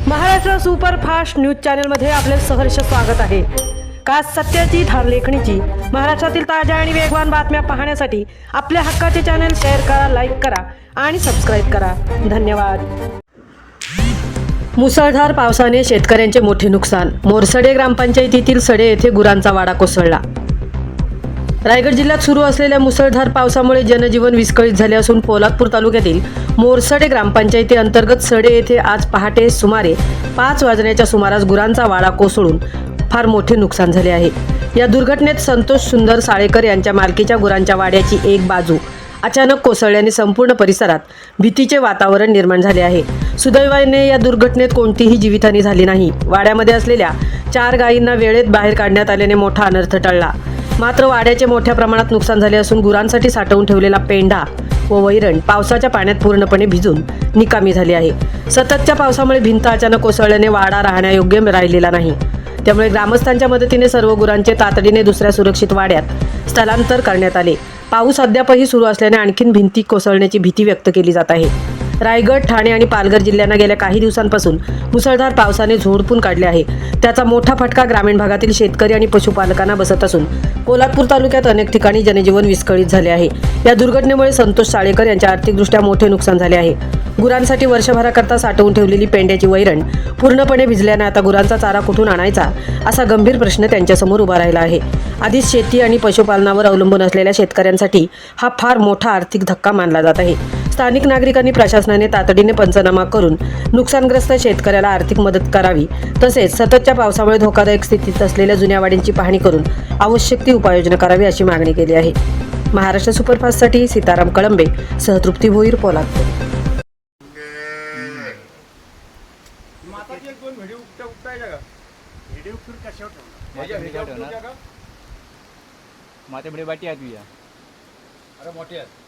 Maharashtra superfast news चॅनलमध्ये आपले सहर्ष स्वागत आहे। का सत्याची धार लेखणीची महाराष्ट्रातील ताज्या आणि वेगवान बातम्या पाहण्यासाठी आपल्या हक्काचे चॅनल शेअर करा, लाईक करा आणि सबस्क्राईब करा। धन्यवाद। मुसळधार पावसाने शेतकऱ्यांचे मोठे नुकसान। मोरसडे ग्रामपंचायतीतील सडे येथे गुरांचा वाडा कोसळला। रायगड जिल्ह्यात सुरू असलेल्या मुसळधार पावसामुळे जनजीवन विस्कळीत झाले असून पोलादपूर तालुक्यातील मोरसडे ग्रामपंचायती अंतर्गत सडे येथे आज पहाटे सुमारे 5 वाजण्याच्या सुमारास गुरांचा वाडा कोसळून फार मोठे नुकसान झाले आहे। या दुर्घटनेत संतोष सुंदर साळेकर यांच्या मालकीच्या गुरांच्या वाड्याची एक बाजू अचानक कोसळल्याने संपूर्ण परिसरात भीतीचे वातावरण निर्माण झाले आहे। सुदैवाने या दुर्घटनेत कोणतीही जीवितहानी झाली नाही। वाड्यामध्ये असलेल्या 4 गायींना वेळेत बाहेर काढण्यात आल्याने मोठा अनर्थ टळला। मात्र वाड्याचे मोठ्या प्रमाणात नुकसान झाले असून गुरांसाठी साठवून ठेवलेला पेंढा व वैरण पावसाच्या पाण्यात पूर्णपणे भिजून निकामी झाली आहे। सततच्या पावसामुळे भिंत अचानक कोसळल्याने वाडा राहण्यायोग्य राहिलेला नाही। त्यामुळे ग्रामस्थांच्या मदतीने सर्व गुरांचे तातडीने दुसऱ्या सुरक्षित वाड्यात स्थलांतर करण्यात आले। पाऊस अद्यापही सुरू असल्याने आणखीन भिंती कोसळण्याची भीती व्यक्त केली जात आहे। रायगड, ठाणे आणि पालघर जिल्ह्यांना गेल्या काही दिवसांपासून मुसळधार पावसाने झोडपून काढले आहे। त्याचा मोठा फटका ग्रामीण भागातील शेतकरी आणि पशुपालकांना बसत असून पोलादपूर तालुक्यात अनेक ठिकाणी जनजीवन विस्कळीत झाले आहे। या दुर्घटनेमुळे संतोष साळेकर यांच्या आर्थिकदृष्ट्या मोठे नुकसान झाले आहे। गुरांसाठी वर्षभराकरता साठवून ठेवलेली पेंड्याची वैरण पूर्णपणे भिजल्याने आता गुरांचा चारा कुठून आणायचा असा गंभीर प्रश्न त्यांच्यासमोर उभा राहिला आहे। आधीच शेती आणि पशुपालनावर अवलंबून असलेल्या शेतकऱ्यांसाठी हा फार मोठा आर्थिक धक्का मानला जात आहे। स्थानिक नागरिकांनी प्रशासनाने तातडीने पंचनामा करून नुकसानग्रस्त शेतकऱ्याला आर्थिक मदत करावी, तसेच सततच्या पावसामुळे धोकादायक स्थितीत असलेल्या जुन्या वाड्यांची पाहणी करून आवश्यक ती उपाययोजना करावी अशी मागणी केली आहे। महाराष्ट्र सुपरफास्टसाठी सीताराम कळंबे, सहतृप्ती भोईर, पोलादपूर। माते बड़ी बाटी आती है। अरे मोठी आहे।